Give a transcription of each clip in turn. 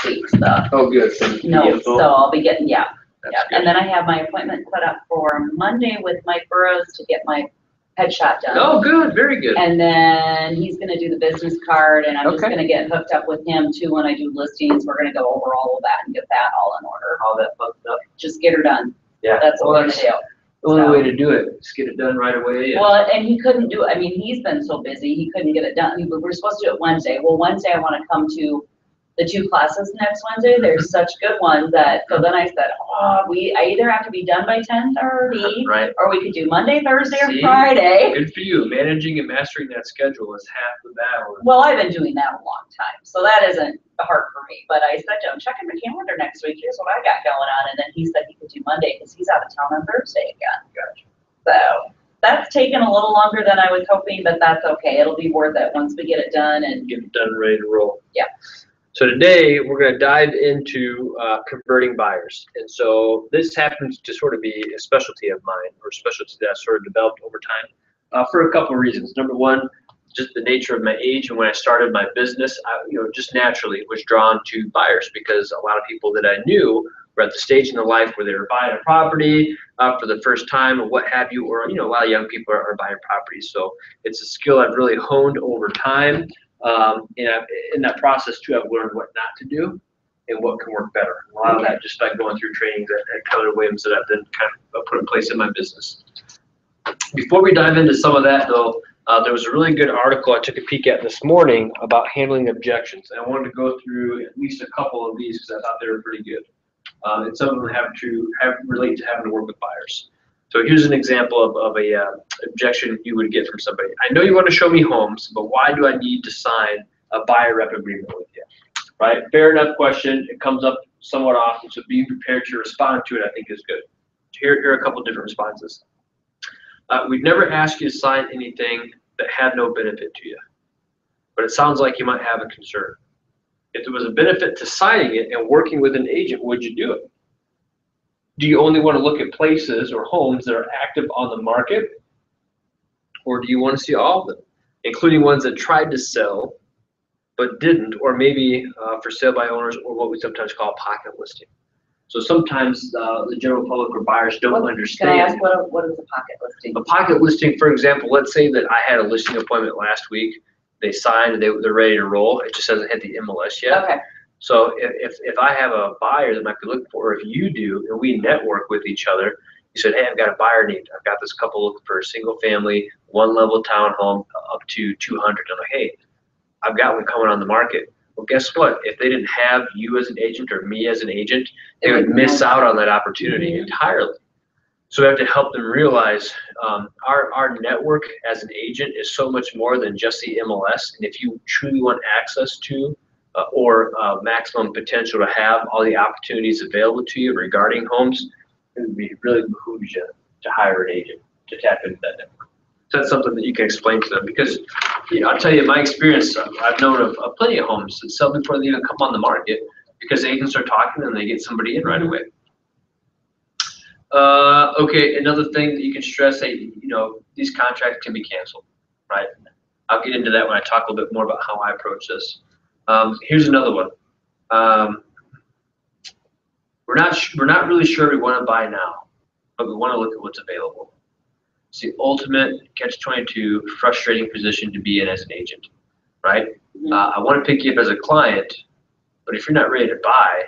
week, the Oh, good. notes, so I'll be getting, yeah. That's Yeah, good. and then I have my appointment put up for Monday with Mike Burrows to get my headshot done. Oh, good, very good. And then he's gonna do the business card, and I'm just Okay. gonna get hooked up with him too when I do listings. We're gonna go over all of that and get that all in order. All that fun stuff. Just get her done. Yeah. That's what Well, we're gonna do. the only So- way to do it is get it done right away. And Well, and he couldn't do, I mean, he's been so busy, he couldn't get it done. We were supposed to do it Wednesday. Well, Wednesday I wanna come to the 2 classes next Wednesday. There's such good ones that, so then I said, I either have to be done by 10:30, Right. or we could do Monday, Thursday, or See? Friday. Good for you. Managing and mastering that schedule is half the battle. Well, I've been doing that a long time, so that isn't hard for me. But I said to him, check in my calendar next week. Here's what I got going on. And then he said he could do Monday because he's out of town on Thursday again. Gotcha. So that's taken a little longer than I was hoping, but that's okay. It'll be worth it once we get it done. And Get it done, ready to roll. Yeah. So today we're going to dive into converting buyers, and so this happens to sort of be a specialty of mine, or a specialty that I sort of developed over time for a couple of reasons. Number one, just the nature of my age, and when I started my business, I, just naturally was drawn to buyers because a lot of people that I knew were at the stage in their life where they were buying a property for the first time, or what have you, or a lot of young people are buying properties. So it's a skill I've really honed over time. And in that process too, I've learned what not to do and what can work better. A lot of that just by going through trainings at Keller Williams that I've then kind of put in place in my business. Before we dive into some of that though, there was a really good article I took a peek at this morning about handling objections. And I wanted to go through at least a couple of these because I thought they were pretty good. And some of them relate to having to work with buyers. So here's an example of a objection you would get from somebody. I know you want to show me homes, but why do I need to sign a buyer rep agreement with you? Right? Fair enough question. It comes up somewhat often, so being prepared to respond to it, I think, is good. Here are a couple different responses. We'd never ask you to sign anything that had no benefit to you, but it sounds like you might have a concern. If there was a benefit to signing it and working with an agent, would you do it? Do you only want to look at places or homes that are active on the market? Or do you want to see all of them, including ones that tried to sell but didn't, or maybe for sale by owners, or what we sometimes call a pocket listing? So sometimes the general public or buyers don't understand. Can I ask what is a pocket listing? A pocket listing, for example, let's say that I had a listing appointment last week. They signed and they're ready to roll. It just hasn't hit the MLS yet. Okay. So if I have a buyer that might be looking for, or if you do, and we network with each other, you said, hey, I've got a buyer need. I've got this couple looking for a single family, 1-level townhome up to 200. I'm like, hey, I've got one coming on the market. Well, guess what? If they didn't have you as an agent or me as an agent, they would miss out on that opportunity entirely. So we have to help them realize our network as an agent is so much more than just the MLS. And if you truly want access to or maximum potential to have all the opportunities available to you regarding homes, it would be really behooves you to hire an agent to tap into that network. So that's something that you can explain to them because, I'll tell you, in my experience, I've known of plenty of homes that sell before they even come on the market because agents are talking and they get somebody in right away. Okay, another thing that you can stress, hey, these contracts can be canceled, right? I'll get into that when I talk a little bit more about how I approach this. Here's another one. We're not really sure we want to buy now, but we want to look at what's available. It's the ultimate catch-22 frustrating position to be in as an agent, right? I want to pick you up as a client, but if you're not ready to buy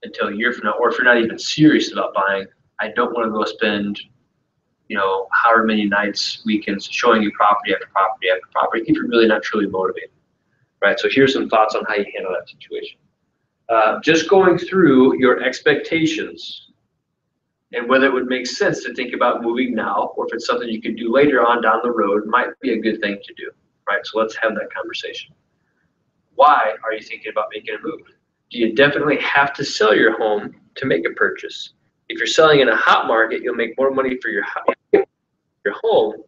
until a year from now, or if you're not even serious about buying, I don't want to go spend, however many nights, weekends showing you property after property after property if you're really not truly motivated, right? So here's some thoughts on how you handle that situation. Just going through your expectations and whether it would make sense to think about moving now, or if it's something you could do later on down the road, might be a good thing to do, right? So let's have that conversation. Why are you thinking about making a move? Do you definitely have to sell your home to make a purchase? If you're selling in a hot market, you'll make more money for your home,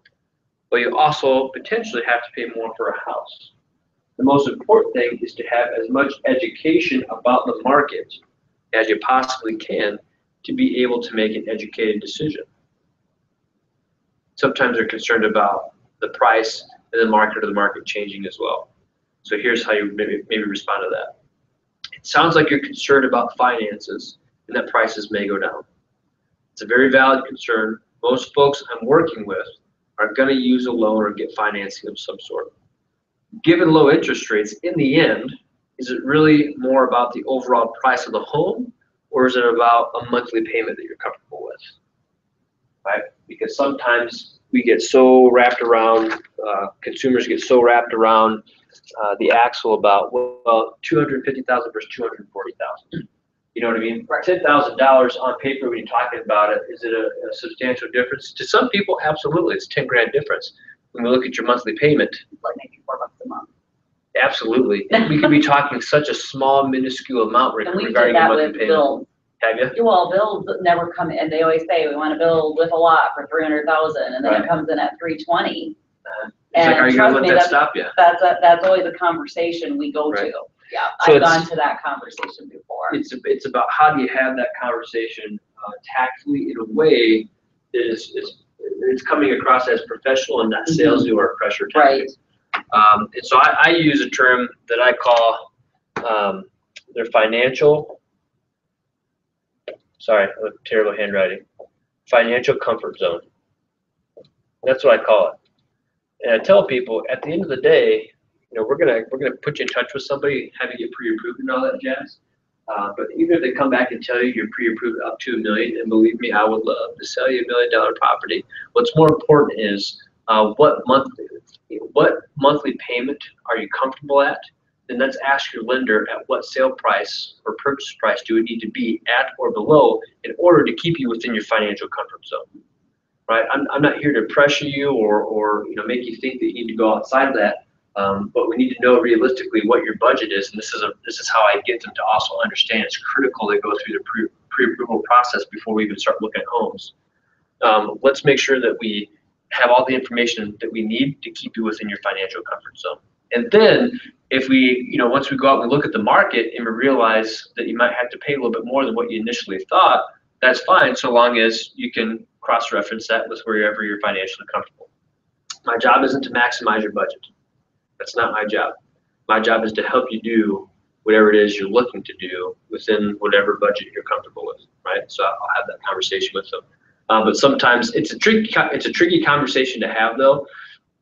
but you also potentially have to pay more for a house. The most important thing is to have as much education about the market as you possibly can to be able to make an educated decision. Sometimes they're concerned about the price and the market or the market changing as well. So here's how you maybe respond to that. It sounds like you're concerned about finances and that prices may go down. It's a very valid concern. Most folks I'm working with are going to use a loan or get financing of some sort. Given low interest rates, in the end, is it really more about the overall price of the home, or is it about a monthly payment that you're comfortable with? Right? Because sometimes we get so wrapped around, consumers get so wrapped around the axle about, well, $250,000 versus $240,000. You know what I mean? Right. $10,000 on paper when you're talking about it, is it a substantial difference? To some people, absolutely, it's 10 grand difference. When we look at your monthly payment, Like maybe $4 a month. absolutely. We could be talking such a small, minuscule amount And we did regarding your that monthly with payment. bills. Have you? Well, bills never come in. They always say we want to build with a lot for 300,000, and then Right. it comes in at 320. It's like, are you gonna trust let me, that stop you? That's always a conversation we go Right. to. Yeah, So I've it's- gone to that conversation before. It's about how do you have that conversation tactfully in a way that it's coming across as professional and not salesy or a pressure tactic. Right. And so I use a term that I call their financial. Sorry, terrible handwriting. Financial comfort zone. That's what I call it. And I tell people at the end of the day, you know, we're gonna put you in touch with somebody, have you get pre-approved and all that jazz. But even if they come back and tell you you're pre-approved up to $1 million, and believe me, I would love to sell you $1 million property. What's more important is what monthly payment are you comfortable at? Then let's ask your lender at what sale price or purchase price do it need to be at or below in order to keep you within your financial comfort zone. Right? I'm not here to pressure you or you know make you think that you need to go outside of that. But we need to know realistically what your budget is, and this is how I get them to also understand it's critical they go through the pre-approval process before we even start looking at homes. Let's make sure that we have all the information that we need to keep you within your financial comfort zone. And then if we, you know, once we go out and look at the market and we realize that you might have to pay a little bit more than what you initially thought, that's fine so long as you can cross-reference that with wherever you're financially comfortable. My job isn't to maximize your budget. That's not my job. My job is to help you do whatever it is you're looking to do within whatever budget you're comfortable with, right? So I'll have that conversation with them. But sometimes it's a tricky conversation to have though,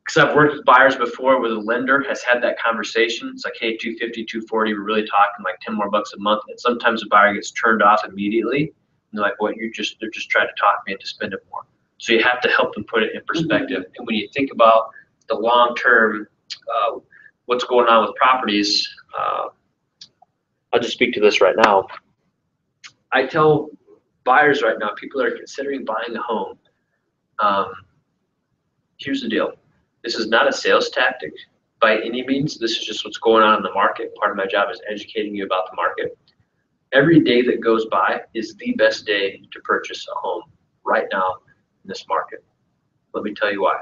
because I've worked with buyers before where the lender has had that conversation. It's like, hey, 250, 240, we're really talking like 10 more bucks a month. And sometimes the buyer gets turned off immediately. And they're like, what, they're just trying to talk me into spending more. So you have to help them put it in perspective. And when you think about the long-term, what's going on with properties, I'll just speak to this right now. I tell buyers right now, people that are considering buying a home, here's the deal. This is not a sales tactic by any means. This is just what's going on in the market. Part of my job is educating you about the market. Every day that goes by is the best day to purchase a home right now in this market. Let me tell you why.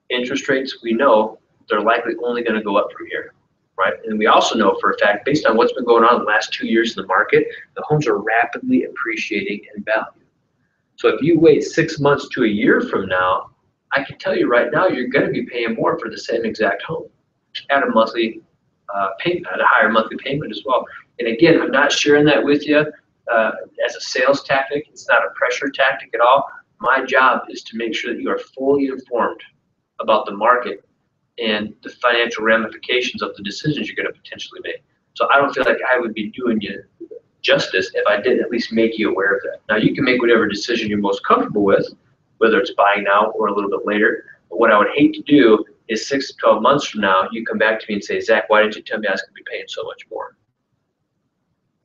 Interest rates, we know they're likely only going to go up from here, right? And we also know for a fact, based on what's been going on in the last 2 years in the market, the homes are rapidly appreciating in value. So if you wait 6 months to a year from now, I can tell you right now, you're going to be paying more for the same exact home at a monthly payment, at a higher monthly payment as well. And again, I'm not sharing that with you as a sales tactic. It's not a pressure tactic at all. My job is to make sure that you are fully informed about the market and the financial ramifications of the decisions you're going to potentially make. So I don't feel like I would be doing you justice if I didn't at least make you aware of that. Now you can make whatever decision you're most comfortable with, whether it's buying now or a little bit later. But what I would hate to do is 6 to 12 months from now, you come back to me and say, Zach, why didn't you tell me I was going to be paying so much more?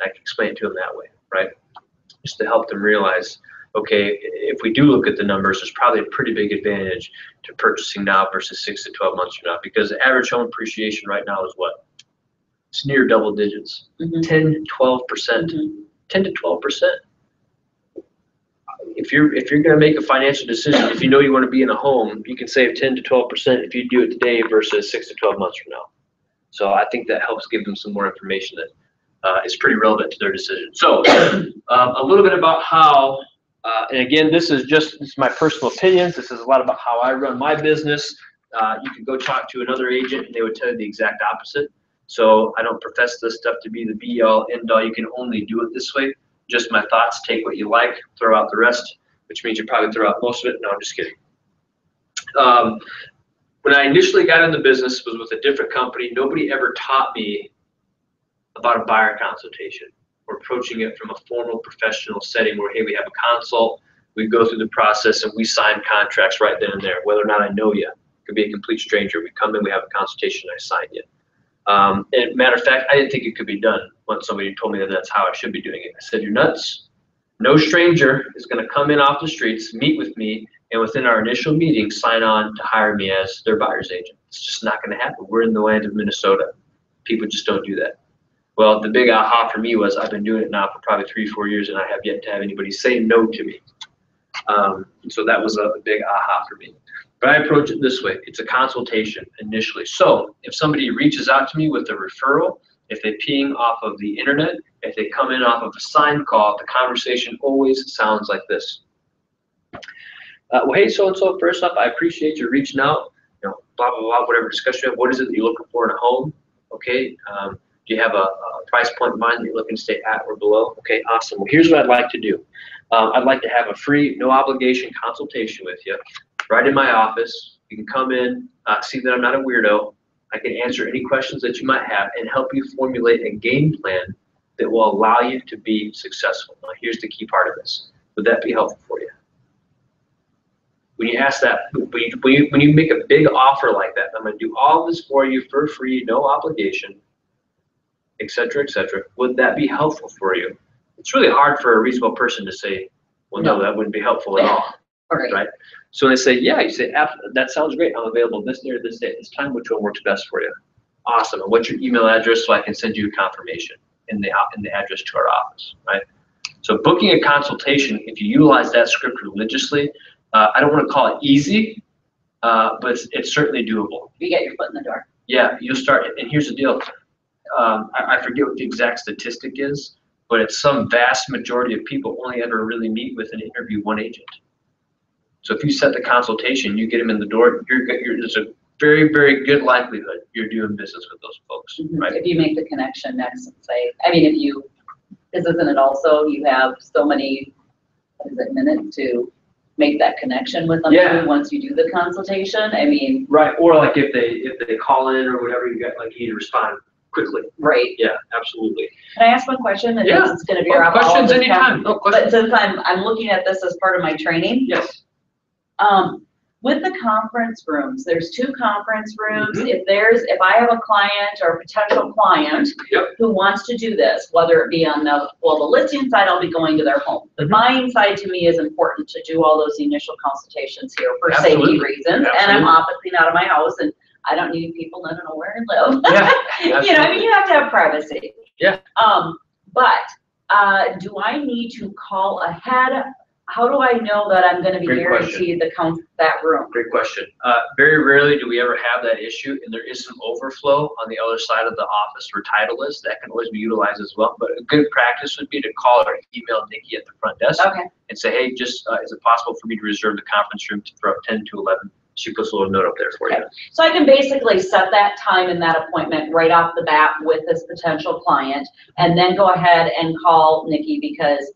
I can explain it to them that way, right? Just to help them realize, okay, if we do look at the numbers, there's probably a pretty big advantage to purchasing now versus 6 to 12 months from now, because the average home appreciation right now is what? It's near double digits, 10, 12%, 10 to 12%. If you're going to make a financial decision, if you know you want to be in a home, you can save 10 to 12% if you do it today versus 6 to 12 months from now. So I think that helps give them some more information that is pretty relevant to their decision. So a little bit about how, and again, this is my personal opinions. This is a lot about how I run my business. You can go talk to another agent and they would tell you the exact opposite. So I don't profess this stuff to be the be all end all. You can only do it this way. Just my thoughts, take what you like, throw out the rest, which means you probably throw out most of it. No, I'm just kidding. When I initially got in the business, was with a different company. Nobody ever taught me about a buyer consultation or approaching it from a formal professional setting where, hey, we have a consult, we go through the process and we sign contracts right then and there, whether or not I know you. It could be a complete stranger. We come in, we have a consultation, I sign you. And matter of fact, I didn't think it could be done once somebody told me that that's how I should be doing it. I said, you're nuts. No stranger is going to come in off the streets, meet with me, and within our initial meeting, sign on to hire me as their buyer's agent. It's just not going to happen. We're in the land of Minnesota. People just don't do that. Well, the big aha for me was I've been doing it now for probably 3-4 years, and I have yet to have anybody say no to me. So that was a big aha for me. But I approach it this way. It's a consultation initially. So if somebody reaches out to me with a referral, if they ping off of the internet, if they come in off of a sign call, the conversation always sounds like this. Well, hey, so-and-so, first off, I appreciate you reaching out, you know, blah, blah, blah, whatever discussion you have. What is it that you're looking for in a home? Okay. Do you have a price point in mind that you're looking to stay at or below? Okay, awesome. Well, here's what I'd like to do. I'd like to have a free, no obligation consultation with you right in my office. You can come in, see that I'm not a weirdo. I can answer any questions that you might have and help you formulate a game plan that will allow you to be successful. Now, here's the key part of this. Would that be helpful for you? When you ask that, when you make a big offer like that, I'm going to do all this for you for free, no obligation, et cetera, would that be helpful for you? It's really hard for a reasonable person to say, well, no, that wouldn't be helpful at all, right? So when they say, yeah, you say, that sounds great. I'm available this day or this day at this time. Which one works best for you? Awesome. And what's your email address so I can send you a confirmation in the address to our office, right? So booking a consultation, if you utilize that script religiously, I don't want to call it easy, but it's certainly doable. You get your foot in the door. Yeah, you'll start. And here's the deal. I forget what the exact statistic is, but it's some vast majority of people only ever really meet with and interview one agent. So if you set the consultation, you get them in the door, there's a very, very good likelihood you're doing business with those folks, right? If you make the connection next and say, I mean, because isn't it also, you have so many, minutes to make that connection with them once you do the consultation? I mean. Right, or like if they call in or whatever, you need to respond quickly. Right. Yeah, absolutely. Can I ask one question? And yeah. It's going to be questions anytime. No questions. But since I'm looking at this as part of my training. Yes. With the conference rooms, there's 2 conference rooms. If I have a client or a potential client who wants to do this, whether it be on the listing side, I'll be going to their home. The buying side to me is important to do all those initial consultations here for safety reasons. And I'm obviously not in my house and I don't need people to know where I live. Yeah, you know, I mean, you have to have privacy. Yeah. But do I need to call ahead? How do I know that I'm going to be guaranteed that room? Great question. Very rarely do we ever have that issue, and there is some overflow on the other side of the office where title is. That can always be utilized as well. But a good practice would be to call or email Nikki at the front desk and say, hey, just is it possible for me to reserve the conference room from 10 to 11? She puts a little note up there for you. So I can basically set that time and that appointment right off the bat with this potential client, and then go ahead and call Nikki because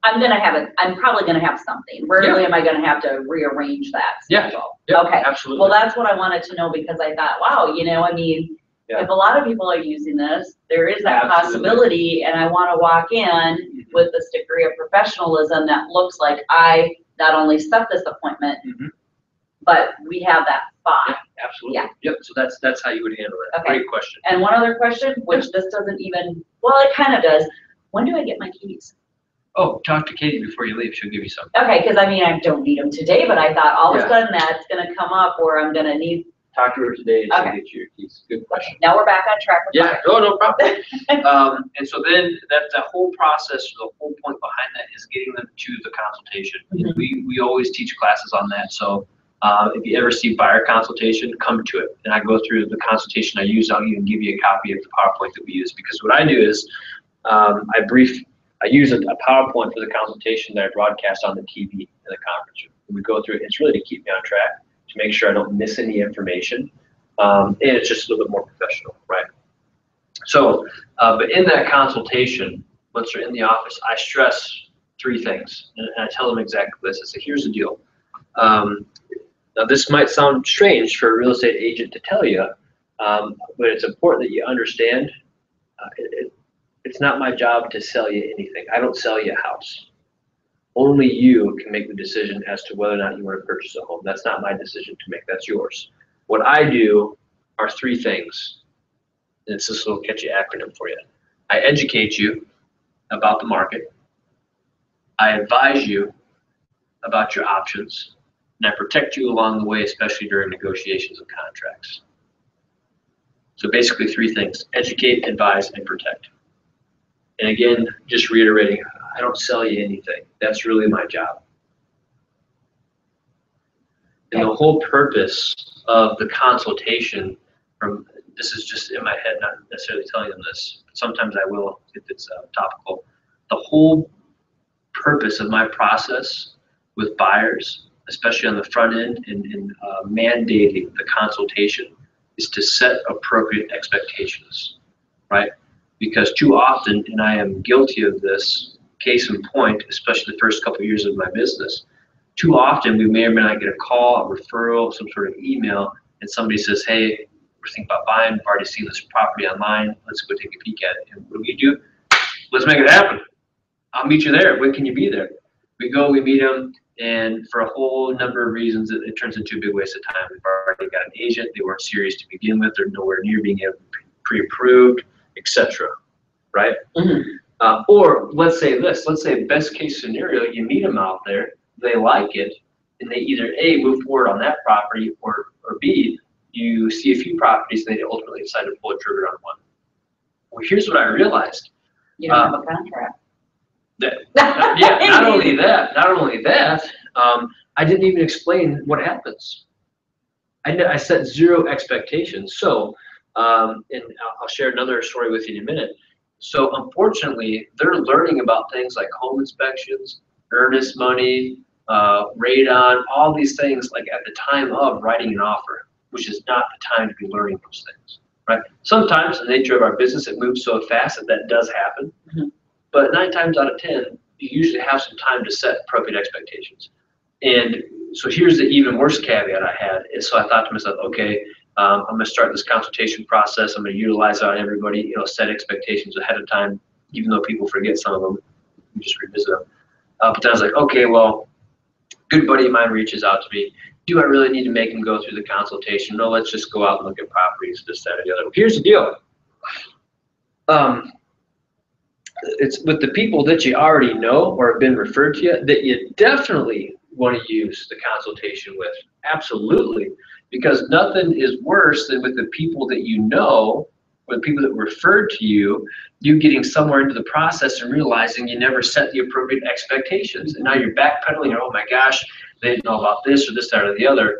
I'm probably gonna have something. Rarely am I gonna have to rearrange that schedule. Yeah, okay. Absolutely. Well, that's what I wanted to know because I thought, wow, you know, I mean, if a lot of people are using this, there is that possibility, and I want to walk in with this degree of professionalism that looks like I not only set this appointment, but we have that spot. Yeah, absolutely. Yep. So that's how you would handle it. Okay. Great question. And one other question, which this doesn't even, well, it kind of does. When do I get my keys? Oh, talk to Katie before you leave. She'll give you some. Okay, because I mean, I don't need them today, but I thought all of a sudden that's going to come up where I'm going to need. Talk to her today and she'll get you your keys. Good question. Now we're back on track. No problem. And so then that whole process, the whole point behind that is getting them to the consultation. We always teach classes on that. So if you ever see buyer consultation, come to it. And I go through the consultation I use. I'll even give you a copy of the PowerPoint that we use, because what I do is I use a PowerPoint for the consultation that I broadcast on the TV in the conference room. And we go through it. It's really to keep me on track, to make sure I don't miss any information. And it's just a little bit more professional, right? So, but in that consultation, once they're in the office, I stress 3 things, and I tell them exactly this. I say, here's the deal. Now, this might sound strange for a real estate agent to tell you, but it's important that you understand. It's not my job to sell you anything. I don't sell you a house. Only you can make the decision as to whether or not you want to purchase a home. That's not my decision to make. That's yours. What I do are 3 things. And it's this little catchy acronym for you. I educate you about the market. I advise you about your options. And I protect you along the way, especially during negotiations of contracts. So basically 3 things: educate, advise, and protect. And again, just reiterating, I don't sell you anything. That's really my job. And the whole purpose of the consultation, this is just in my head, not necessarily telling them this, but sometimes I will if it's topical. The whole purpose of my process with buyers, especially on the front end and mandating the consultation, is to set appropriate expectations, right? Because too often, and I am guilty of this, case in point, especially the first couple of years of my business, too often we may or may not get a call, a referral, some sort of email, and somebody says, hey, we're thinking about buying, we've already seen this property online, let's go take a peek at it. And what do? Let's make it happen. I'll meet you there. When can you be there? We go, we meet them, and for a whole number of reasons, it turns into a big waste of time. We've already got an agent, they weren't serious to begin with, they're nowhere near being pre-approved, etc. Right? Mm-hmm. Or let's say best case scenario, you meet them out there, they like it, and they either A, move forward on that property, or B, you see a few properties and they ultimately decide to pull a trigger on one. Well, here's what I realized. You don't have a contract. Not only that, I didn't even explain what happens. I set 0 expectations. So, and I'll share another story with you in a minute. So unfortunately, they're learning about things like home inspections, earnest money, radon, all these things like at the time of writing an offer, which is not the time to be learning those things, right? Sometimes in the nature of our business, it moves so fast that does happen. Mm-hmm. But 9 times out of 10, you usually have some time to set appropriate expectations. And so here's the even worse caveat I had. Is so I thought to myself, okay, I'm going to start this consultation process. I'm going to utilize it on everybody, set expectations ahead of time, even though people forget some of them. You just revisit them. But then I was like, okay, well, good buddy of mine reaches out to me. Do I really need to make him go through the consultation? No, let's just go out and look at properties, this, that, or the other. Here's the deal. It's with the people that you already know or have been referred to you that you definitely want to use the consultation with. Absolutely. Because nothing is worse than with the people that you know, or the people that referred to you, you getting somewhere into the process and realizing you never set the appropriate expectations. And now you're backpedaling, oh my gosh, they didn't know about this or this, that, or the other.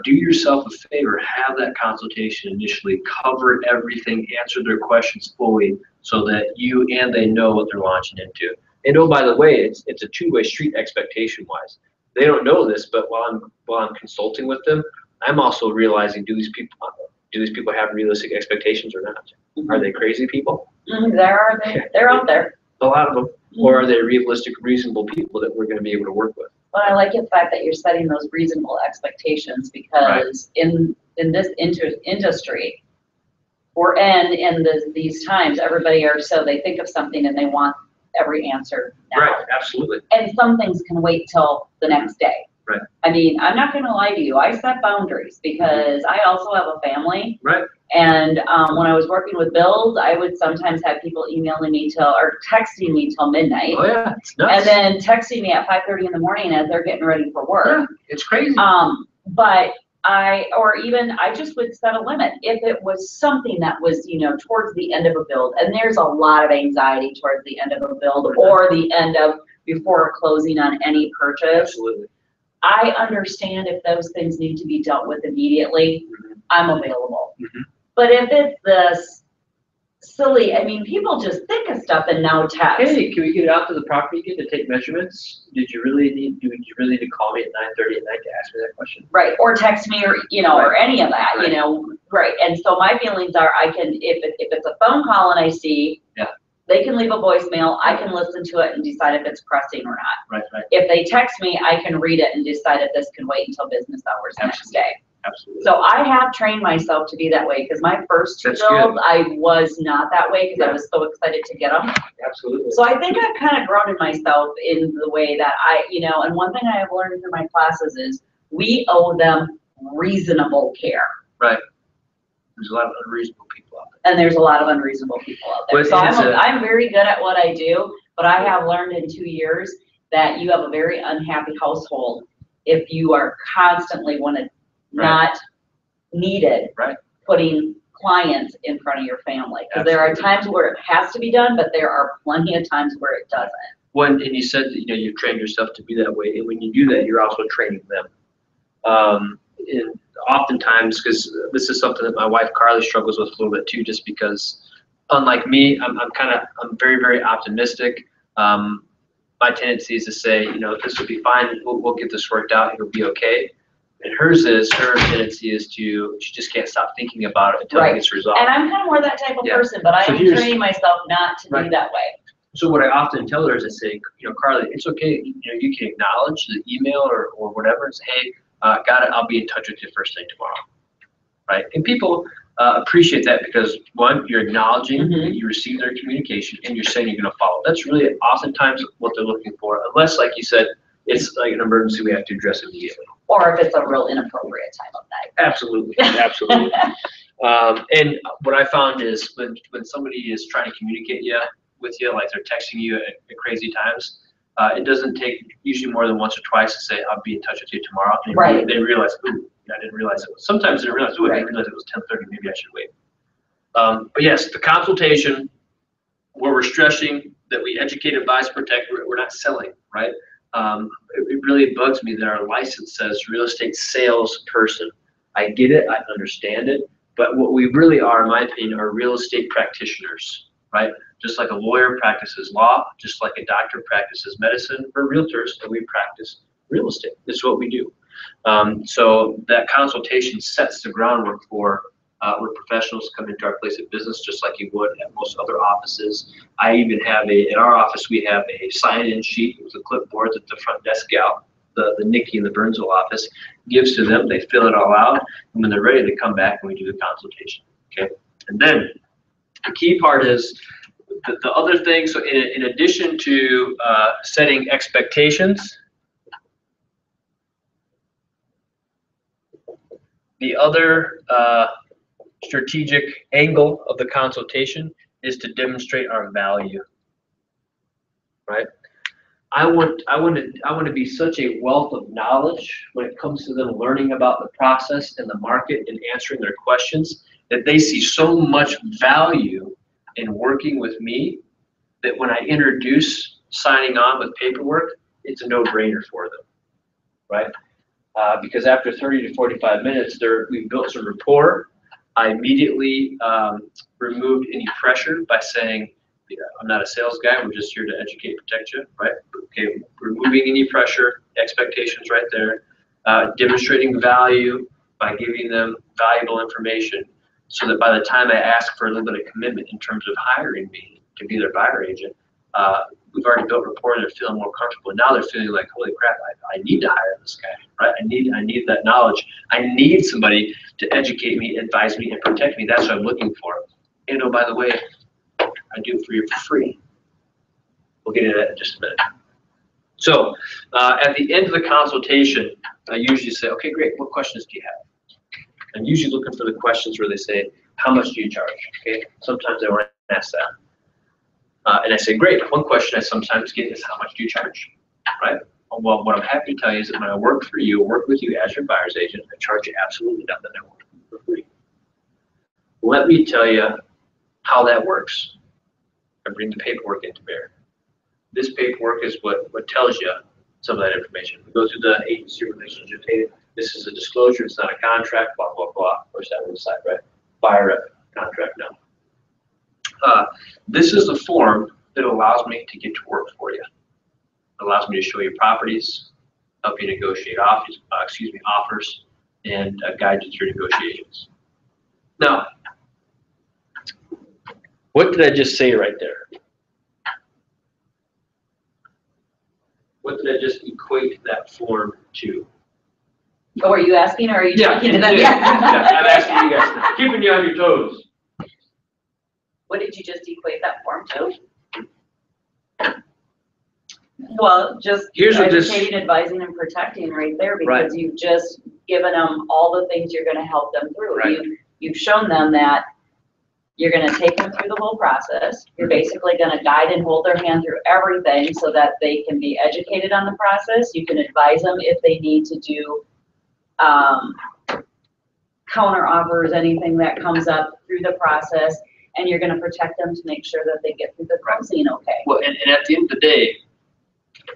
Do yourself a favor, have that consultation initially, cover everything, answer their questions fully so that you and they know what they're launching into. And oh, by the way, it's a two-way street expectation-wise. They don't know this, but while I'm consulting with them, I'm also realizing, do these people have realistic expectations or not? Mm-hmm. Are they crazy people? Mm-hmm. They're out there. A lot of them. Mm-hmm. Or are they realistic, reasonable people that we're going to be able to work with? Well, I like the fact that you're setting those reasonable expectations because in this industry, we're in these times, everybody they think of something and they want every answer now. Right, absolutely. And some things can wait till the next day. Right. I mean, I'm not going to lie to you. I set boundaries because I also have a family. Right. And when I was working with bills, I would sometimes have people emailing me or texting me till midnight. Oh yeah, it's nuts. And then texting me at 5:30 in the morning as they're getting ready for work. Yeah, it's crazy. But I just would set a limit if it was something that was, towards the end of a build. And there's a lot of anxiety towards the end of a build or the end of before closing on any purchase. Absolutely. I understand if those things need to be dealt with immediately, I'm available. Mm-hmm. But if it's this silly. I mean, people just think of stuff and now text. Hey, can we get out to the property again to take measurements? Did you really need to call me at 9:30 at night to ask me that question? Right, or text me, or, you know, or any of that, Right. you know, right. And so my feelings are, I can, if it's a phone call and I see, Yeah. they can leave a voicemail, I can listen to it and decide if it's pressing or not. Right, right. If they text me, I can read it and decide if this can wait until business hours the next day. Absolutely. So I have trained myself to be that way, because my first two That's bills, good. I was not that way, because I Yeah. was so excited to get them. Absolutely. So I think I've kind of grounded myself in the way that you know, and one thing I have learned through my classes is we owe them reasonable care. Right. There's a lot of unreasonable people out there. And there's a lot of unreasonable people out there. But So it's I'm very good at what I do, but I have learned in 2 years that you have a very unhappy household if you are constantly not needed, Right. putting clients in front of your family. Because there are Absolutely. times where it has to be done, but there are plenty of times where it doesn't. And you said that, you know, you've trained yourself to be that way, and when you do that, you're also training them. And oftentimes, because this is something that my wife Carly struggles with a little bit too, just because, unlike me, I'm very, very optimistic. My tendency is to say, you know, this will be fine. We'll get this worked out. It'll be okay. And her tendency is she just can't stop thinking about it until Right. it gets resolved. And I'm kind of more that type of Yeah. person, but I So am here's- training myself not to be Right. that way. So what I often tell her is I say, you know, Carly, it's okay. You know, you can acknowledge the email or whatever and say, hey, got it. I'll be in touch with you first thing tomorrow. Right? And people appreciate that because, one, you're acknowledging Mhm. that you received their communication and you're saying you're going to follow. That's really oftentimes what they're looking for, unless, like you said, it's like an emergency we have to address immediately. Or if it's a real inappropriate time of night. Absolutely. Absolutely. And what I found is when somebody is trying to communicate with you, like they're texting you at crazy times, it doesn't take usually more than once or twice to say, I'll be in touch with you tomorrow. And Right. they realize, ooh, I didn't realize it was. Sometimes they realize, ooh, I Right. didn't realize it was 10:30. Maybe I should wait. But yes, the consultation, where we're stressing that we educate, advise, protect, we're not selling, right? It really bugs me that our license says real estate salesperson. I get it, I understand it, but what we really are, in my opinion, are real estate practitioners, right? Just like a lawyer practices law, just like a doctor practices medicine, for realtors, and we practice real estate. It's what we do. So that consultation sets the groundwork for where professionals come into our place of business, just like you would at most other offices. I even have in our office, we have a sign-in sheet with a clipboard that the front desk gal, the Nikki in the Burnsville office, gives to them. They fill it all out, and when they're ready, they come back and we do the consultation. Okay, and then the key part is the other thing. So in addition to setting expectations, the other strategic angle of the consultation is to demonstrate our value, right? I want to be such a wealth of knowledge when it comes to them learning about the process and the market and answering their questions, that they see so much value in working with me that when I introduce signing on with paperwork, it's a no-brainer for them, right? Because after 30 to 45 minutes, we've built some rapport. I immediately removed any pressure by saying, I'm not a sales guy, we're just here to educate, protect you, right? Okay, removing any pressure, expectations right there, demonstrating value by giving them valuable information so that by the time I ask for a little bit of commitment in terms of hiring me to be their buyer agent, we've already built rapport and they're feeling more comfortable. Now they're feeling like, holy crap, I need to hire this guy, right? I need that knowledge. I need somebody to educate me, advise me, and protect me. That's what I'm looking for. And oh, by the way, I do it for you for free. We'll get into that in just a minute. So at the end of the consultation, I usually say, okay, great, what questions do you have? I'm usually looking for the questions where they say, how much do you charge? Okay, sometimes I want to ask that. And I say, great, one question I sometimes get is, how much do you charge, right? Well, what I'm happy to tell you is that when I work for you, work with you as your buyer's agent, I charge you absolutely nothing. I work for free. Let me tell you how that works. I bring the paperwork into bear. This paperwork is what tells you some of that information. We go through the agency relationship. Hey, this is a disclosure, it's not a contract, blah, blah, blah. Of course, that would decide, right? Buyer rep, contract, no. This is the form that allows me to get to work for you. It allows me to show you properties, help you negotiate offers, and guide you through negotiations. Now, what did I just say right there? What did I just equate that form to? Oh, are you asking or are you talking to them? Yeah, I'm asking you guys, keeping you on your toes. What did you just equate that form to? Well, just Here's what this- educating, advising, and protecting right there, because Right. you've just given them all the things you're gonna help them through. Right. You've shown them that you're gonna take them through the whole process. You're basically gonna guide and hold their hand through everything so that they can be educated on the process. You can advise them if they need to do counter offers, anything that comes up through the process, and you're gonna protect them to make sure that they get through the closing okay. Well, and at the end of the day,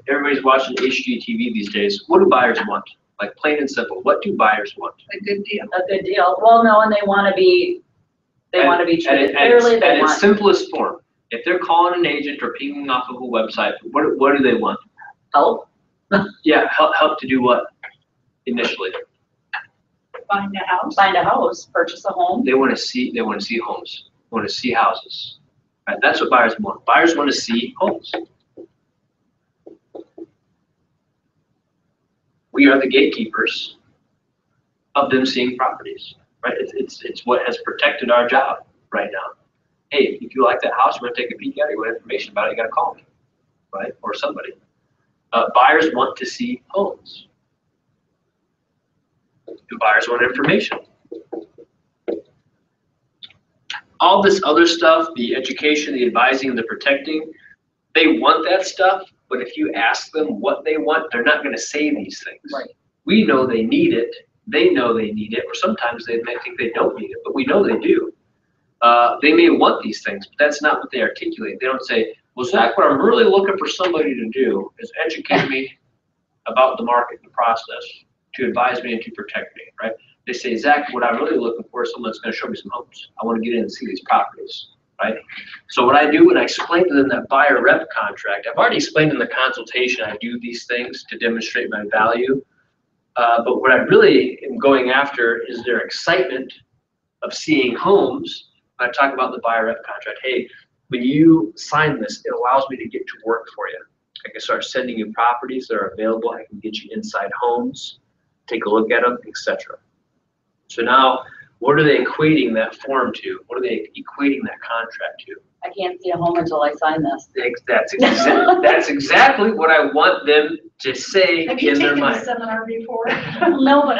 everybody's watching HGTV these days. What do buyers want? Like plain and simple, what do buyers want? A good deal. A good deal. Well, no, and they wanna be treated fairly, they At its want simplest form, if they're calling an agent or pinging off of a website, what do they want? help. Yeah, help to do what initially? Find a house. Find a house, purchase a home. They want to see homes, want to see houses. Right? That's what buyers want. Buyers want to see homes. We are the gatekeepers of them seeing properties, right? It's what has protected our job right now. Hey, if you like that house, we're gonna take a peek at it. You want information about it, you gotta call me, right? Or somebody. Buyers want to see homes. Do buyers want information? All this other stuff, the education, the advising, the protecting, they want that stuff, but if you ask them what they want, they're not gonna say these things. Right. We know they need it, they know they need it, or sometimes they may think they don't need it, but we know they do. They may want these things, but that's not what they articulate. They don't say, well, Zach, what I'm really looking for somebody to do is educate me about the market and the process, to advise me and to protect me, right? They say, Zach, what I'm really looking for is someone that's gonna show me some homes. I wanna get in and see these properties, right? So what I do when I explain to them that buyer rep contract, I've already explained in the consultation, I do these things to demonstrate my value. But what I really am going after is their excitement of seeing homes. I talk about the buyer rep contract. Hey, when you sign this, it allows me to get to work for you. I can start sending you properties that are available. I can get you inside homes, take a look at them, etc. So now, what are they equating that form to? What are they equating that contract to? I can't see a home until I sign this. That's exactly what I want them to say Have you in their taken a mind. seminar before? No, but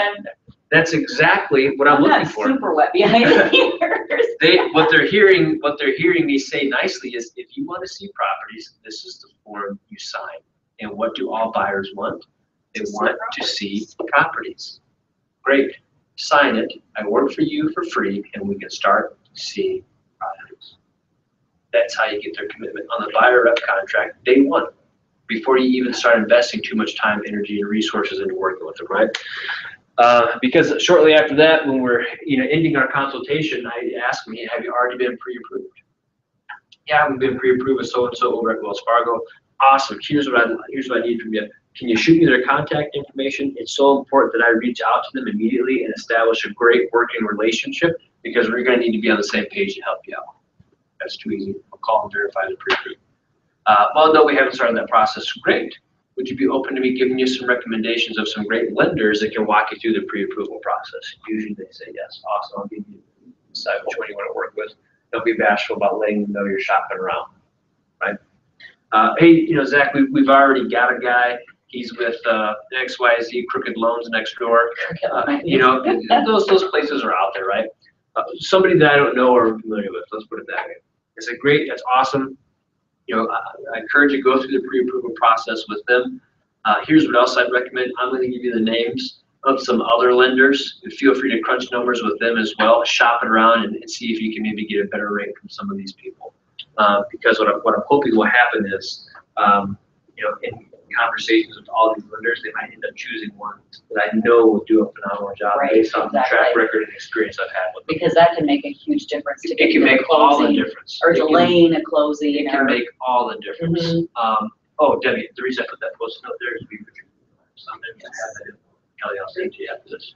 That's exactly what I'm looking not for. super wet behind the ears. What they're hearing me say nicely is, if you want to see properties, this is the form you sign. And what do all buyers want? They want to see properties. Great, sign it. I work for you for free, and we can start seeing properties. That's how you get their commitment. On the buyer rep contract, day one, before you even start investing too much time, energy, and resources into working with them, right? Because shortly after that, when we're ending our consultation, I ask them, have you already been pre-approved? Yeah, we've been pre-approved with so-and-so over at Wells Fargo. Awesome. Here's what I need from you. Can you shoot me their contact information? It's so important that I reach out to them immediately and establish a great working relationship, because we're going to need to be on the same page to help you out. That's too easy. I'll call and verify the pre-approved. Well, no, we haven't started that process. Great. Would you be open to me giving you some recommendations of some great lenders that can walk you through the pre-approval process? Usually they say yes. Awesome. I'll give you decide which one you want to work with. Don't be bashful about letting them know you're shopping around, right? Hey, Zach, we've already got a guy. He's with XYZ Crooked Loans next door. Those places are out there, right? Somebody that I don't know or I'm familiar with. Let's put it that way. I said, great. That's awesome. I encourage you to go through the pre-approval process with them. Here's what else I'd recommend. I'm going to give you the names of some other lenders. And feel free to crunch numbers with them as well. Shop it around and see if you can maybe get a better rate from some of these people. Because what I'm hoping will happen is, in conversations with all these lenders, they might end up choosing one that I know will do a phenomenal job Right, based on the track exactly. record and experience I've had with them. Because that can make a huge difference to It get can you make to all the closing, difference. or It can- delaying a closing, It can or, make all the difference. Mhm. Oh, Debbie, the reason I put that post note there is we put your something. Kelly, I'll send it to you after this.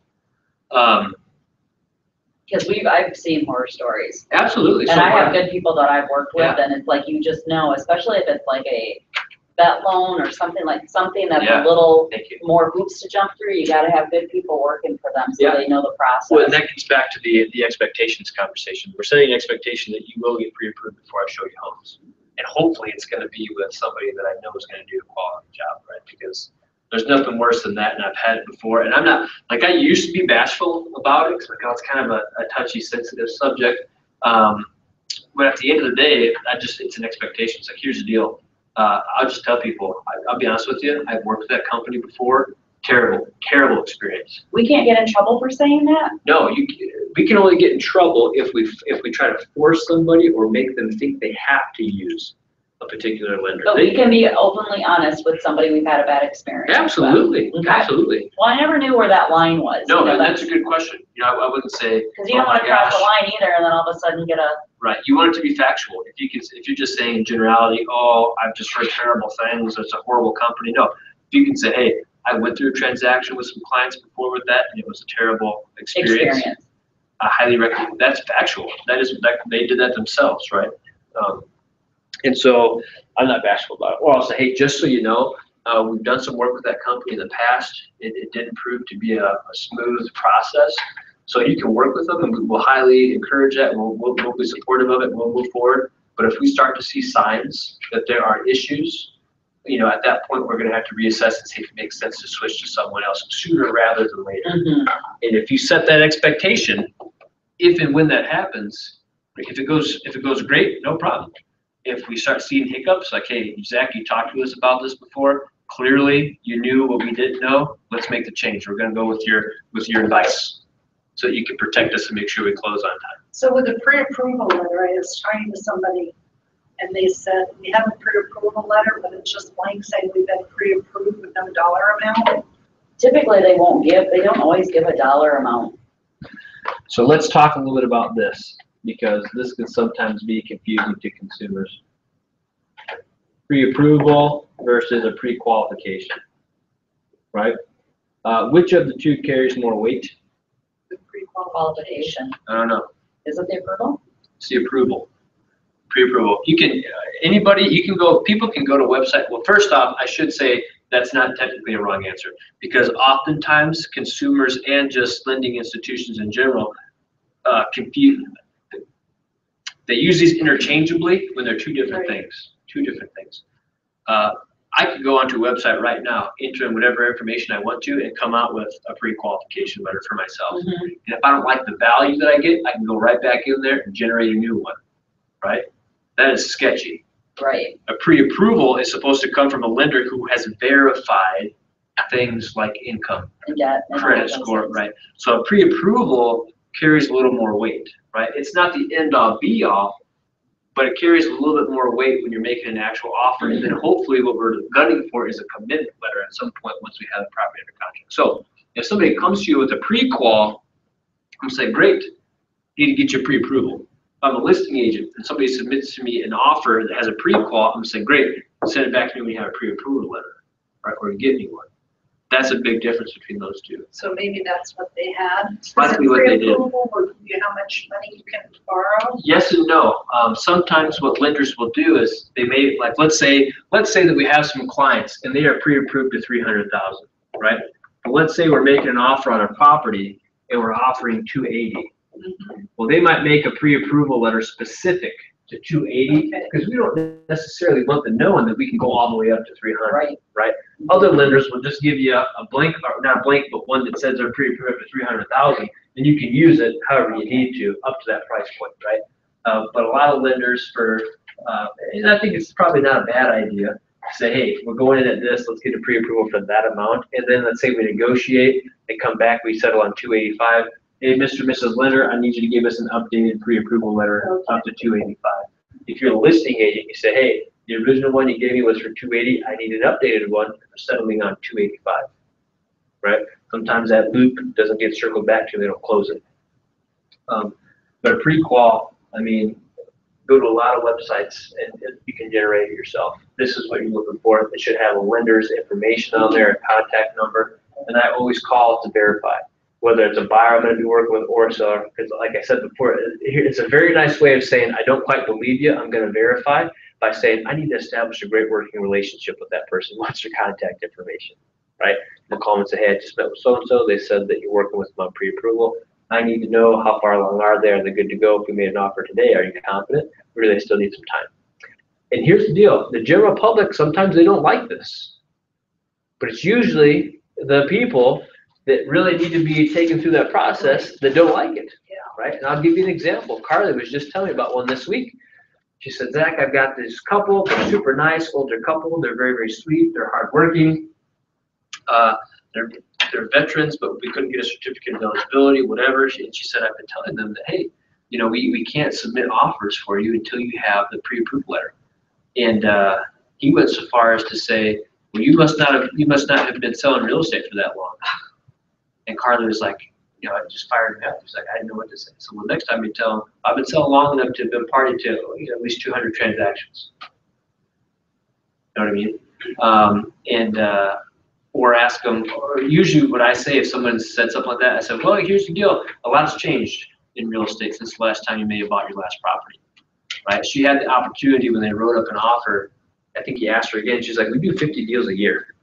because I've seen horror stories. Absolutely. And So I have what- good people that I've worked with, Yeah. and it's like, you just know, especially if it's like a vet loan or something that's Yeah. a little Thank you. more hoops to jump through, you gotta have good people working for them, so Yeah. they know the process. Well, and that gets back to the expectations conversation. We're setting an expectation that you will get pre-approved before I show you homes. And hopefully it's gonna be with somebody that I know is gonna do a quality job, right? Because there's nothing worse than that, and I've had it before. And I'm not, like, I used to be bashful about it, because like, oh, it's kind of a touchy, sensitive subject. But at the end of the day, it's an expectation. It's like, here's the deal. I'll just tell people, I'll be honest with you, I've worked with that company before. Terrible experience. We can't get in trouble for saying that? No, we can only get in trouble if we try to force somebody or make them think they have to use a particular lender. But we can be openly honest with somebody we've had a bad experience with. Absolutely, Okay. absolutely. Well, I never knew where that line was. No, you know, and that's a good question. You know, I wouldn't say, Because you oh don't my wanna cross the gosh. line either, and then all of a sudden get a, Right, you want it to be factual. If you're just saying in generality, oh, I've just heard terrible things, it's a horrible company. No, if you can say, hey, I went through a transaction with some clients before with that, and it was a terrible experience. I highly recommend. That's factual. That they did that themselves, right? And so I'm not bashful about it. Or I'll say, hey, just so you know, we've done some work with that company in the past. It didn't prove to be a smooth process. So you can work with them, and we will highly encourage that. We'll be supportive of it. We'll move forward. But if we start to see signs that there are issues, you know, at that point, we're going to have to reassess and see if it makes sense to switch to someone else sooner rather than later. Mhm. And if you set that expectation, if and when that happens, if it goes great, no problem. If we start seeing hiccups, like, hey, Zach, you talked to us about this before. Clearly, you knew what we didn't know. Let's make the change. We're going to go with your advice, so that you can protect us and make sure we close on time. So with a pre-approval letter, I was talking to somebody and they said, we have a pre-approval letter, but it's just blank saying we've been pre-approved with no dollar amount. Typically, they don't always give a dollar amount. So let's talk a little bit about this, because this can sometimes be confusing to consumers. Pre-approval versus a pre-qualification, right? Which of the two carries more weight? The pre-qualification. Qualification. I don't know. Is it the approval? It's the approval. Pre-approval. You can, people can go to website. Well, first off, I should say that's not technically a wrong answer, because oftentimes consumers and just lending institutions in general confuse. They use these interchangeably when they're two different things. I could go onto a website right now, enter in whatever information I want to, and come out with a pre-qualification letter for myself. Mhm. And if I don't like the value that I get, I can go right back in there and generate a new one, right? That is sketchy. Right. A pre-approval is supposed to come from a lender who has verified things like income, And debt. and all credit those score, things. right? So a pre-approval carries a little more weight, right? It's not the end-all be-all, but it carries a little bit more weight when you're making an actual offer. And then hopefully what we're gunning for is a commitment letter at some point once we have the property under contract. So if somebody comes to you with a pre-qual, I'm saying, great, you need to get your pre-approval. If I'm a listing agent and somebody submits to me an offer that has a pre-qual, I'm saying, great, send it back to me when you have a pre-approval letter, right? Or you get me one. That's a big difference between those two. So maybe that's what they had. Likely what they did. Pre-approval, or you know how much money you can borrow? Yes and no. Sometimes what lenders will do is they may, like, let's say that we have some clients and they are pre-approved to $300,000, right? But let's say we're making an offer on a property and we're offering $280,000. Mhm. Well, they might make a pre-approval letter specific to $280,000 Okay. because we don't necessarily want them knowing that we can go all the way up to $300,000. Right. Other lenders will just give you a blank, or not a blank, but one that says they're pre-approved to $300,000, and you can use it however you need to up to that price point, right? But a lot of lenders and I think it's probably not a bad idea to say, hey, we're going in at this, let's get a pre-approval for that amount, and then let's say we negotiate, and come back, we settle on $285,000. Hey, Mr. and Mrs. Lender, I need you to give us an updated pre-approval letter up to $285,000. If you're a listing agent, you say, hey, The original one you gave me was for 280. I need an updated one for settling on 285, right? Sometimes that loop doesn't get circled back to, they don't close it. But a pre-qual, I mean, go to a lot of websites and you can generate it yourself. This is what you're looking for. It should have a lender's information on there, a contact number, and I always call to verify whether it's a buyer I'm going to be working with or a seller. Because like I said before, it's a very nice way of saying I don't quite believe you. I'm going to verify by saying I need to establish a great working relationship with that person. What's your contact information, right? They'll call and say, hey, I just met with so-and-so. They said that you're working with them on pre-approval. I need to know how far along are they? Are they good to go? If we made an offer today, are you confident? Or do they still need some time? And here's the deal. The general public, sometimes they don't like this. But it's usually the people that really need to be taken through that process that don't like it, right? And I'll give you an example. Carly was just telling me about one this week. She said, Zach, I've got this couple. They're super nice, older couple. They're very, very sweet. They're hardworking. They're veterans, but we couldn't get a certificate of eligibility, whatever. She said, I've been telling them that, hey, you know, we can't submit offers for you until you have the pre-approved letter. And he went so far as to say, well, you must not have been selling real estate for that long. And Carly was like, you know, I just fired me up. He's like, I didn't know what to say. So well, next time you tell him, I've been selling long enough to have been party to at least 200 transactions. You know what I mean? Or ask them, or usually what I say if someone said something like that, I said, well, here's the deal. A lot's changed in real estate since the last time you may have bought your last property, right? She had the opportunity when they wrote up an offer. I think he asked her again. She's like, we do 50 deals a year.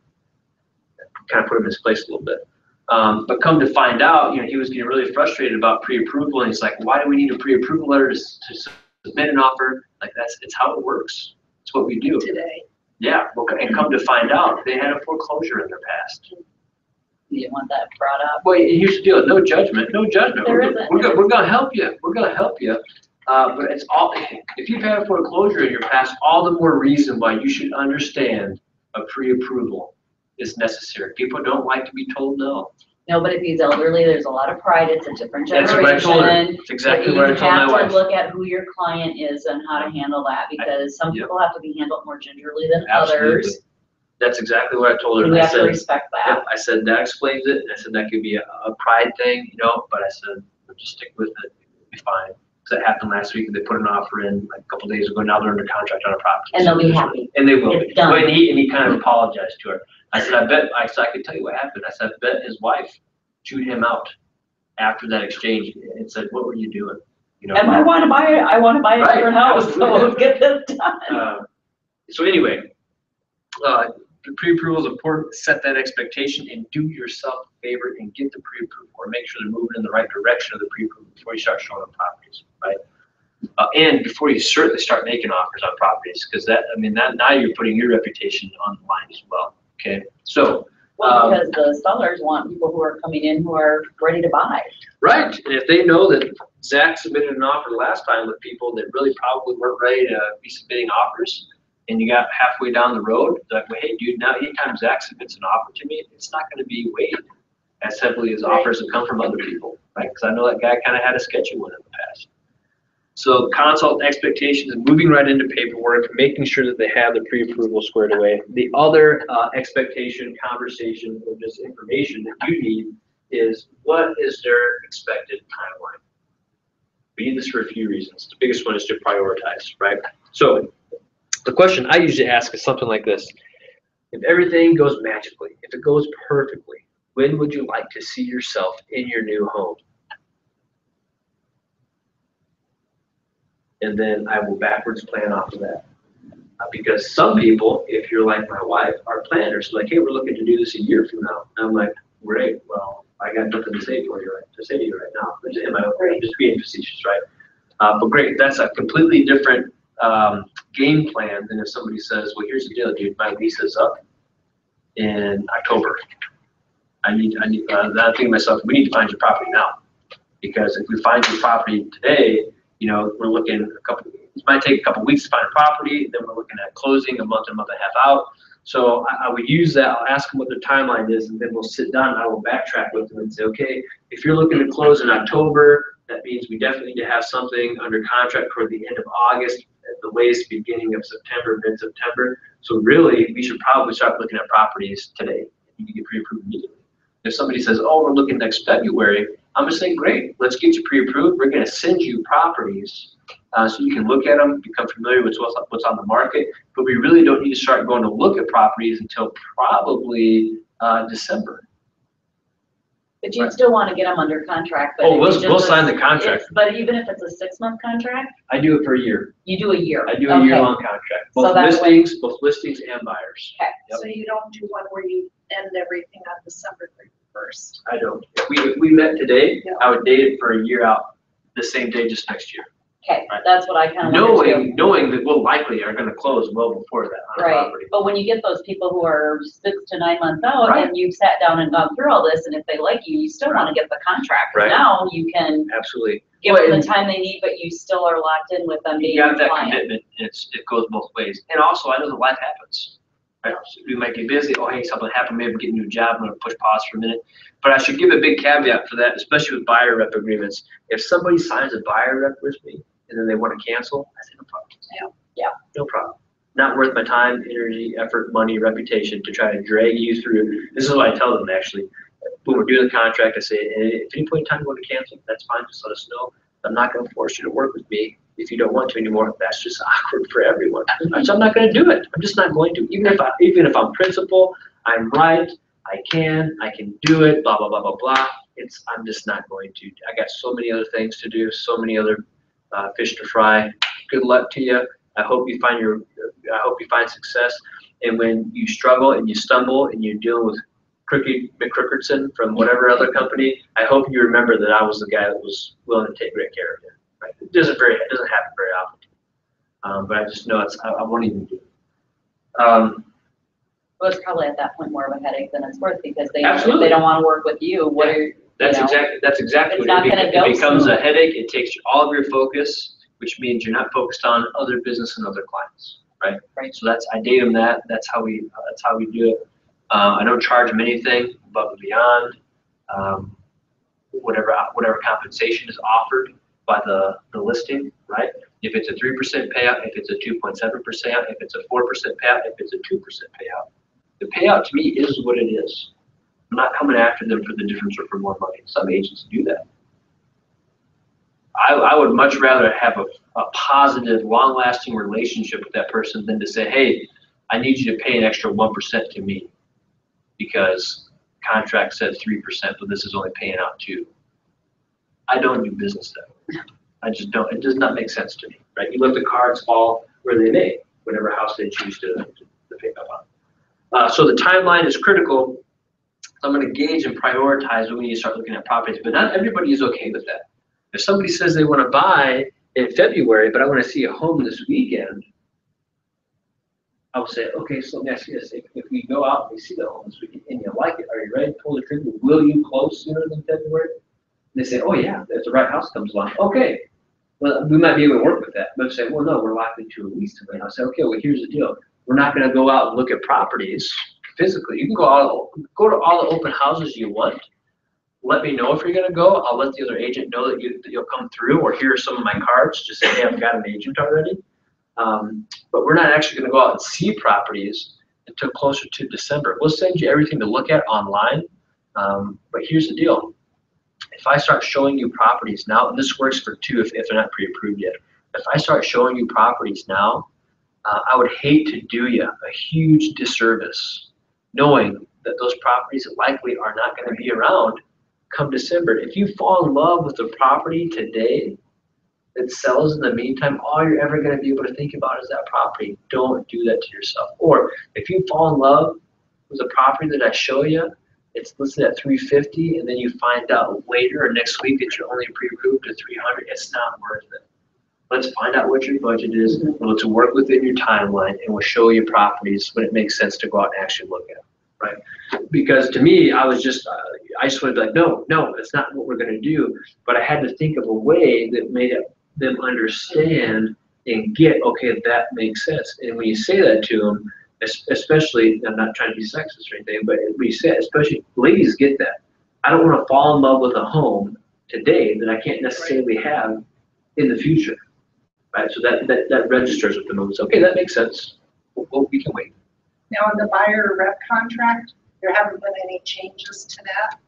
Kind of put him in his place a little bit. But come to find out, you know, he was getting really frustrated about pre-approval, and he's like, why do we need a pre-approval letter to submit an offer? Like it's how it works. It's what we do Today. Yeah, and come to find out, they had a foreclosure in their past. You didn't want that brought up. Well, here's the deal, no judgment. There isn't. We're gonna help you. We're gonna help you. But it's all, if you've had a foreclosure in your past, all the more reason why you should understand a pre-approval is necessary. People don't like to be told no. No, but if he's elderly, there's a lot of pride. It's a different That's generation. what I told her. It's exactly what I told my You wife. have to look at who your client is and how to handle that, because some people have to be handled more gingerly than others. That's exactly what I told her. And we I have to said, respect that. yeah, I said that explains it. And I said that could be a pride thing, you know. But I said just stick with it. It'll be fine. That happened last week. They put an offer in like a couple days ago. Now they're under contract on a property. And they'll be happy. And they will be. It's done. And he kind of apologized to her. I said, I could tell you what happened. I said, I bet his wife chewed him out after that exchange and said, what were you doing? You know. And I want to buy it. I want to buy a Right. different house. So let's get this done. So anyway, the pre-approval is important. Set that expectation and do yourself a favor and get the pre-approval, or make sure they're moving in the right direction of the pre-approval before you start showing them properties, right? And before you certainly start making offers on properties, because now you're putting your reputation on the line as well. Okay, so. Well, because the sellers want people who are coming in who are ready to buy. Right, and if they know that Zach submitted an offer last time with people that really probably weren't ready to be submitting offers, and you got halfway down the road, they're like, well, hey, dude, now anytime Zach submits an offer to me, it's not going to be weighed as heavily as offers that come from other people, right? Because I know that guy kind of had a sketchy one in the past. So consult expectations and moving right into paperwork, making sure that they have the pre-approval squared away. The other expectation, conversation, or just information that you need is what is their expected timeline? We need this for a few reasons. The biggest one is to prioritize, right? So the question I usually ask is something like this. If everything goes magically, if it goes perfectly, when would you like to see yourself in your new home? And then I will backwards plan off of that. Because some people, if you're like my wife, are planners. Like, hey, we're looking to do this a year from now. And I'm like, great. Well, I got nothing to say to you right now. I'm just being facetious, right? But great. That's a completely different game plan than if somebody says, well, here's the deal, dude. My lease is up in October. I'm thinking to myself, we need to find your property now. Because if we find your property today, you know, we're looking it might take a couple weeks to find a property, then we're looking at closing a month and a half out. So I would use that, I'll ask them what their timeline is, and then we'll sit down and I will backtrack with them and say, okay, if you're looking to close in October, that means we definitely need to have something under contract for the end of August at the latest beginning of September, mid-September. So really, we should probably start looking at properties today. You can get pre-approved immediately. If somebody says, oh, we're looking next February, I'm gonna say, great, let's get you pre-approved. We're gonna send you properties so you can look at them, become familiar with what's on the market. But we really don't need to start going to look at properties until probably December. But you'd still want to get them under contract. But Oh, if we'll, it's we'll just sign the contract. But even if it's a 6-month contract, I do it for a year. you do a year. I do a Okay. year-long contract, So both that way- listings and buyers. Okay. Yep. So you don't do one where you end everything on December 31st. I don't. If we met today, Yeah. I would date it for a year out, the same day, just next year. Okay, Right. that's what I kind of wanted to do. Knowing that we'll likely are gonna close well before that on a Right, property. but when you get those people who are 6 to 9 months out Right. and you've sat down and gone through all this, and if they like you, you still want to get the contract. 'Cause Right. now you can Absolutely. give Well, them and the time they need, but you still are locked in with them being You got that compliant. commitment, it goes both ways. And also, I know that life happens. Right? So we might get busy, oh, hey, something happened, maybe I'm getting a new job, I'm gonna push pause for a minute. But I should give a big caveat for that, especially with buyer rep agreements. If somebody signs a buyer rep with me and then they wanna cancel, I say no problem. Yeah. No problem. Not worth my time, energy, effort, money, reputation to try to drag you through. This is what I tell them actually. When we're doing the contract, I say, hey, if at any point in time you want to cancel, that's fine, just let us know. I'm not gonna force you to work with me if you don't want to anymore. That's just awkward for everyone. So I'm not gonna do it. I'm just not going to. Even if I'm principal, I'm right, I can do it, blah, blah, blah, blah, blah. I'm just not going to. I got so many other things to do, so many other fish to fry. Good luck to you. I hope you find success. And when you struggle and you stumble and you're dealing with McCrookertson from whatever other company, I hope you remember that I was the guy that was willing to take great care of you. Right? It doesn't happen very often. But I just know I won't even do it. Well, it's probably at that point more of a headache than it's worth, because if Absolutely. they don't want to work with you, what Yeah. are, That's you know, exactly it's what not gonna go it becomes a smooth. headache. It takes all of your focus, which means you're not focused on other business and other clients, right? Right. So I date them that. That's how we do it. I don't charge them anything above and beyond whatever compensation is offered by the listing, right? If it's a 3% payout, if it's a 2.7% payout, if it's a 4% payout, if it's a 2% payout, the payout to me is what it is. I'm not coming after them for the difference or for more money. Some agents do that. I would much rather have a positive, long-lasting relationship with that person than to say, hey, I need you to pay an extra 1% to me because contract said 3%, but this is only paying out 2%. I don't do business that way. I just don't. It does not make sense to me, right? You let the cards fall where they may, whatever house they choose to pick up on. So the timeline is critical. So I'm going to gauge and prioritize when we need to start looking at properties, but not everybody is okay with that. If somebody says they want to buy in February, but I want to see a home this weekend, I will say, okay, so let me ask you this. If we go out and we see the home this weekend and you like it, are you ready to pull the trigger? Will you close sooner than February? And they say, oh yeah, if the right house comes along, okay. Well, we might be able to work with that. But say, well, no, we're likely to release to wait. I'll say, okay, well, here's the deal. We're not going to go out and look at properties physically. You can go to all the open houses you want. Let me know if you're going to go. I'll let the other agent know that you'll come through, or here are some of my cards. Just say, hey, I've got an agent already. But we're not actually going to go out and see properties until closer to December. We'll send you everything to look at online. But here's the deal. If I start showing you properties now, and this works for two if they're not pre-approved yet. If I start showing you properties now, I would hate to do you a huge disservice knowing that those properties likely are not going to be around come December. If you fall in love with the property today that sells in the meantime, all you're ever going to be able to think about is that property. Don't do that to yourself. Or if you fall in love with a property that I show you, it's listed at $350, and then you find out later or next week that you're only pre-approved to $300, it's not worth it. Let's find out what your budget is, and let's work within your timeline, and we'll show you properties when it makes sense to go out and actually look at them, right? Because to me, I just wanted to be like, no, that's not what we're going to do. But I had to think of a way that made them understand and get, okay, that makes sense. And when you say that to them, especially, I'm not trying to be sexist or anything, but when you say it, especially ladies get that. I don't want to fall in love with a home today that I can't necessarily have in the future. right? So that registers with them and says, okay, that makes sense. We can wait. Now, in the buyer rep contract, there haven't been any changes to that?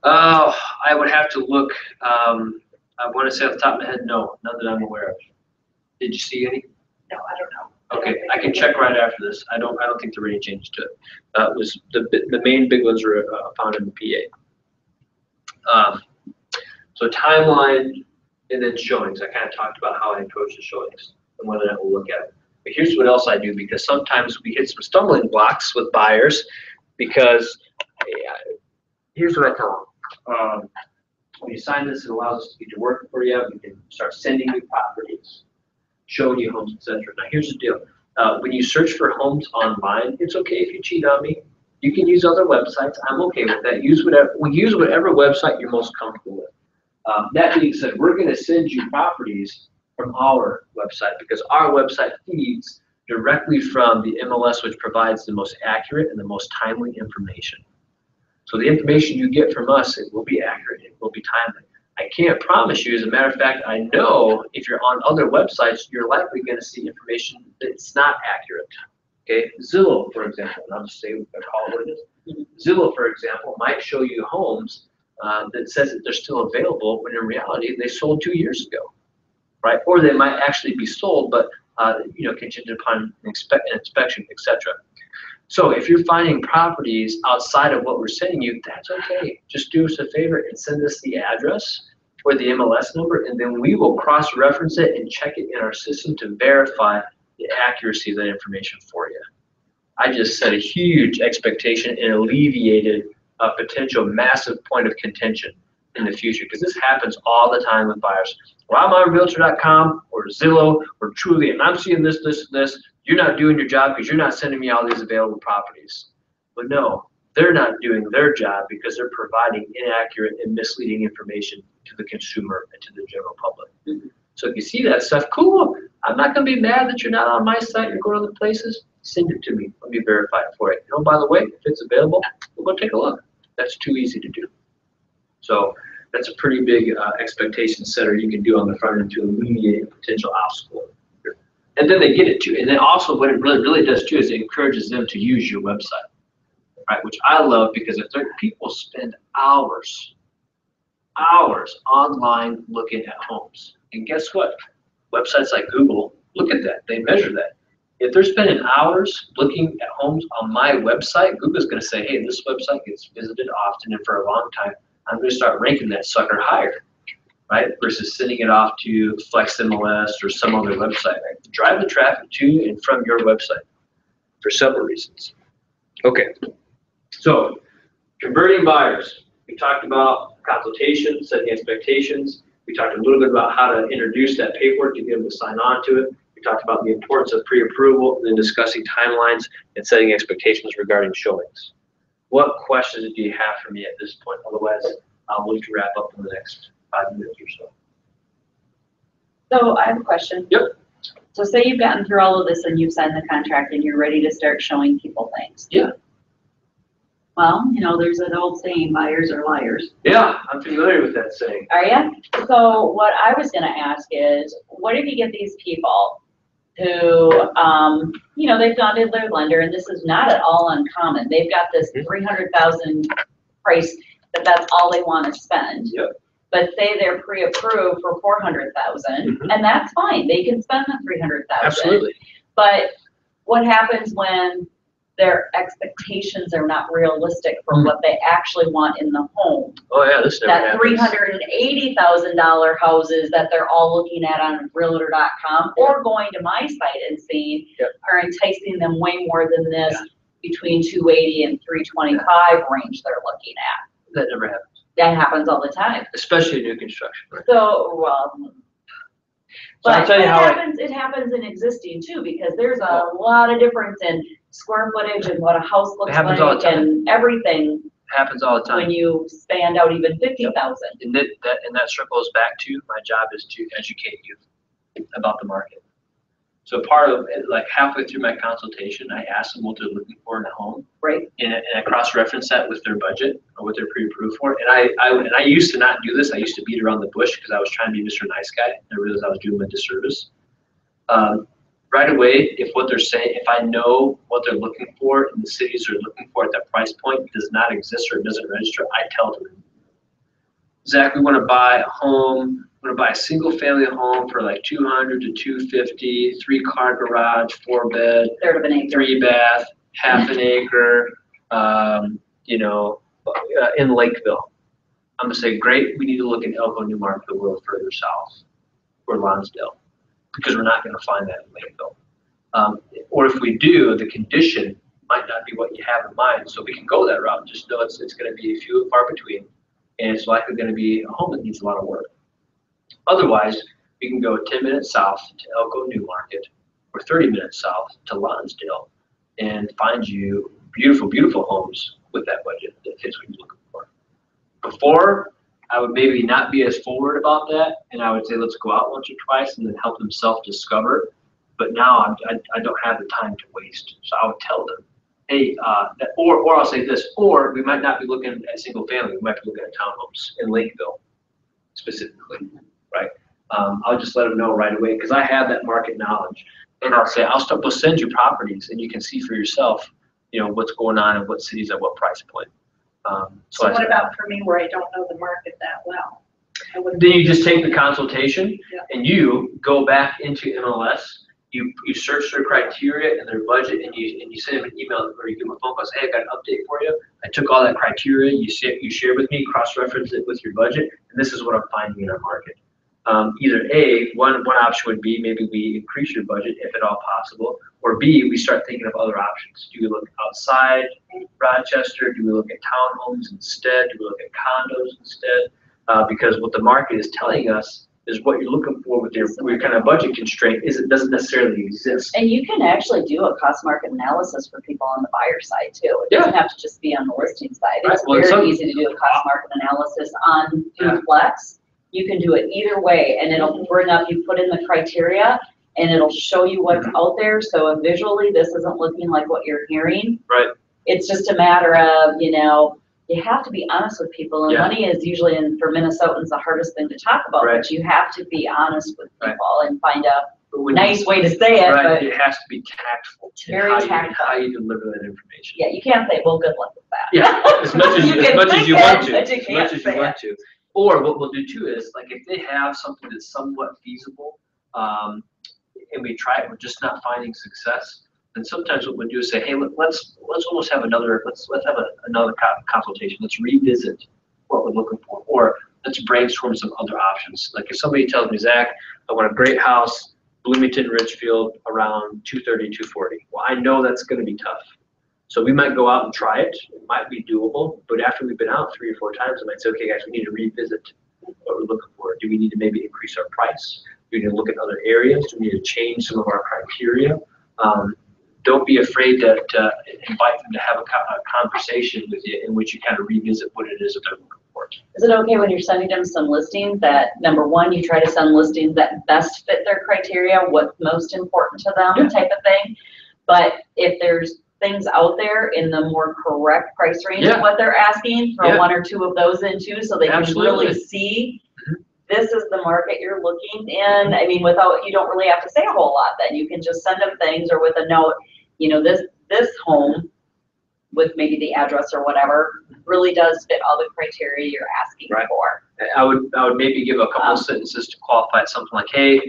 I would have to look. I want to say off the top of my head, no, none that I'm aware of. Did you see any? No, I don't know. Okay, I can check right after this. I don't think there were any changes to it. It was the main big ones were found in the PA. So timeline and then showings. I kind of talked about how I approach the showings and whether or not we'll look at it. But here's what else I do, because sometimes we hit some stumbling blocks with buyers, because here's what I tell them. When you sign this, it allows us to get to work for you. We can start sending you properties, showing you homes, etc. Now here's the deal. When you search for homes online, it's okay if you cheat on me. You can use other websites. I'm okay with that. Use whatever website you're most comfortable with. That being said, we're going to send you properties from our website, because our website feeds directly from the MLS, which provides the most accurate and the most timely information. So the information you get from us, it will be accurate, it will be timely. I can't promise you, as a matter of fact, I know if you're on other websites, you're likely going to see information that's not accurate. Okay, Zillow, for example, and I'll just say, I call it what it is. Zillow, for example, might show you homes that says that they're still available, when in reality they sold 2 years ago, right? Or they might actually be sold, but contingent upon inspection, etc. So if you're finding properties outside of what we're sending you, that's okay. Just do us a favor and send us the address or the MLS number, and then we will cross-reference it and check it in our system to verify the accuracy of that information for you. I just set a huge expectation and alleviated a potential massive point of contention in the future, because this happens all the time with buyers. Well, I'm on Realtor.com or Zillow or Truly, and I'm seeing this, this, and this. You're not doing your job because you're not sending me all these available properties. But no, they're not doing their job because they're providing inaccurate and misleading information to the consumer and to the general public. So if you see that stuff, cool. I'm not going to be mad that you're not on my site. You're going to other places. Send it to me. Let me verify it for you. And oh, by the way, if it's available, we'll go take a look. That's too easy to do. So that's a pretty big expectation setter you can do on the front end to alleviate a potential obstacle. And then they get it too. And then also what it really does too is it encourages them to use your website, right? Which I love, because if people spend hours online looking at homes. And guess what? Websites like Google, look at that. They measure that. If they're spending hours looking at homes on my website, Google's going to say, hey, this website gets visited often and for a long time. I'm going to start ranking that sucker higher, right? Versus sending it off to FlexMLS or some other website. Right? Drive the traffic to and from your website for several reasons. Okay, so converting buyers. We talked about consultation, setting expectations. We talked a little bit about how to introduce that paperwork to get them to sign on to it. We talked about the importance of pre-approval, and then discussing timelines and setting expectations regarding showings. What questions do you have for me at this point? Otherwise, we'll need to wrap up in the next 5 minutes or so. So I have a question. Yep. So say you've gotten through all of this and you've signed the contract and you're ready to start showing people things. Yeah. Well, there's an old saying, buyers are liars. Yeah, I'm familiar with that saying. Are you? So what I was going to ask is, what if you get these people who, they've gone to their lender, and this is not at all uncommon. They've got this $300,000 price that's all they want to spend. Yep. But say they're pre-approved for $400,000, and that's fine. They can spend the $300,000. Absolutely. But what happens when their expectations are not realistic for what they actually want in the home? Oh yeah, this never happens. That $380,000 houses that they're all looking at on Realtor.com or going to my site and seeing are enticing them way more than this between 280 and 325 range they're looking at. That never happens. That happens all the time. Especially new construction. Right? So, well, so I'll tell you how it happens in existing too, because there's a lot of difference in square footage and what a house looks like and everything. Happens all the time. When you expand out even 50,000. And that circles back to my job is to educate you about the market. So part of it, like halfway through my consultation, I asked them what they're looking for in a home, Right. and I cross-reference that with their budget or what they're pre-approved for. And I used to not do this. I used to beat around the bush because I was trying to be Mr. Nice Guy. And I realized I was doing them a disservice. Right away, if what they're saying, if I know what they're looking for and the cities are looking for at that price point does not exist or doesn't register, I tell them, Zach, we want to buy a home. We want to buy a single family home for like 200 to 250, 3-car garage, 4-bed, Third of an acre. 3-bath, half an acre, in Lakeville. I'm gonna say, great, we need to look in Elko, Newmarket, a little further south, or Lonsdale, because we're not gonna find that in Lakeville. Or if we do, the condition might not be what you have in mind, so we can go that route. Just know it's gonna be a few and far between, and it's likely gonna be a home that needs a lot of work. Otherwise, we can go 10 minutes south to Elko, Newmarket, or 30 minutes south to Lonsdale, and find you beautiful, beautiful homes with that budget that fits what you're looking for. Before, I would maybe not be as forward about that, and I would say let's go out once or twice and then help them self-discover. But now I don't have the time to waste, so I would tell them, hey, or I'll say this, or we might not be looking at single family, we might be looking at townhomes in Lakeville specifically, right? I'll just let them know right away because I have that market knowledge, and I'll say we'll send you properties and you can see for yourself, what's going on in what cities at what price point. So what about for me where I don't know the market that well? Then you just take the consultation Yeah. and you go back into MLS. You search their criteria and their budget, and you send them an email or you give them a phone call. Say, hey, I got an update for you. I took all that criteria you share with me, cross-reference it with your budget, and this is what I'm finding in our market. Either A, one option would be maybe we increase your budget if at all possible, or B, we start thinking of other options. Do we look outside Rochester? Do we look at townhomes instead? Do we look at condos instead? Because what the market is telling us is what you're looking for with your kind of budget constraint doesn't necessarily exist. And you can actually do a cost market analysis for people on the buyer side too. It doesn't have to just be on the listing side. It's very easy to do a cost market analysis on Flex. You can do it either way, and it'll bring up, you put in the criteria, and it'll show you what's out there. So visually, this isn't looking like what you're hearing. Right. It's just a matter of, you have to be honest with people, and money is usually, for Minnesotans, the hardest thing to talk about, but you have to be honest with people and find a nice way to say it. But it has to be tactful. Very tactful. How you deliver that information. Yeah, you can't say, well, good luck with that. Yeah, as much as you want to. Or what we'll do too is, like, if they have something that's somewhat feasible, and we try it, we're just not finding success, then sometimes what we'll do is say, hey, let's almost have another consultation. Let's revisit what we're looking for, or let's brainstorm some other options. Like if somebody tells me, Zach, I want a great house, Bloomington, Richfield, around 230, 240. Well, I know that's going to be tough. So we might go out and try it. It might be doable, but after we've been out 3 or 4 times, I might say, okay, guys, we need to revisit what we're looking for. Do we need to maybe increase our price? Do we need to look at other areas? Do we need to change some of our criteria? Don't be afraid to invite them to have a conversation with you in which you kind of revisit what it is that they're looking for. Is it okay when you're sending them some listings that, number one, you try to send listings that best fit their criteria, what's most important to them type of thing? But if there's things out there in the more correct price range of what they're asking, throw 1 or 2 of those in too, so they can really see this is the market you're looking in. I mean, you don't really have to say a whole lot then. You can just send them things, or with a note, this home with maybe the address or whatever really does fit all the criteria you're asking for. I would maybe give a couple of sentences to qualify it, something like, hey,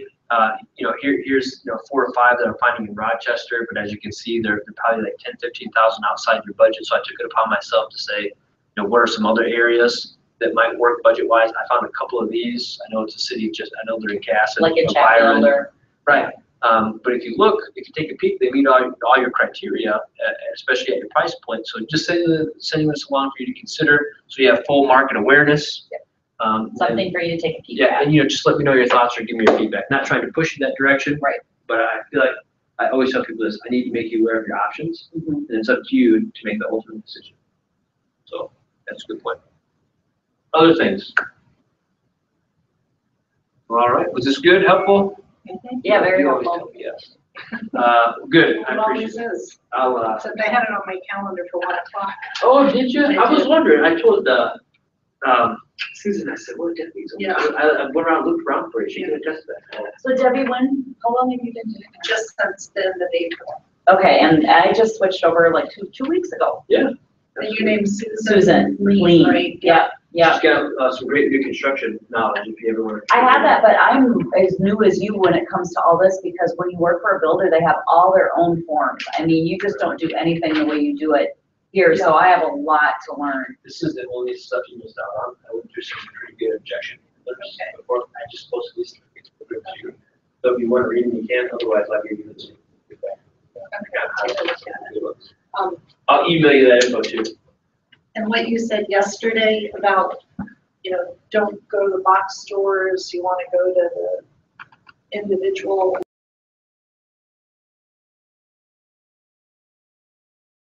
here's 4 or 5 that I'm finding in Rochester, but as you can see, they're probably like 10, 15,000 outside your budget. So I took it upon myself to say, what are some other areas that might work budget-wise? I found a couple of these. I know it's a city, I know they're in Casson, like in Chapman, right? But if you take a peek, they meet all your criteria, especially at your price point. So just sending this along for you to consider, so you have full market awareness. Something for you to take a peek at. And just let me know your thoughts or give me your feedback. Not trying to push you that direction, but I feel like I always tell people this: I need to make you aware of your options, and it's up to you to make the ultimate decision. So that's a good point. Other things. All right, was this good? Helpful? Yeah, very You always helpful. tell me yes. Good, I It appreciate always it. is. I'll, Except I had it on my calendar for 1 o'clock. oh, did you? I I was did. wondering, I told, Susan, I said, what Debbie's? Yeah. I went around, looked around for you, she can attest to that. So Debbie, how long have you been doing that? Just since the end of April. Okay, and I just switched over like two weeks ago. And your name's Susan Lean, right? Yep, yep. She's got, some great new construction knowledge, if you ever want to. I have that, but I'm as new as you when it comes to all this, because when you work for a builder, they have all their own forms. I mean, you just don't do anything the way you do it here, so I have a lot to learn. This is the only stuff you missed out on. I would do some pretty good objection letters before, I just posted these. So if you want to read them, you can, otherwise I'll give you this. I'll email you that info too. And what you said yesterday about, don't go to the box stores, you want to go to the individual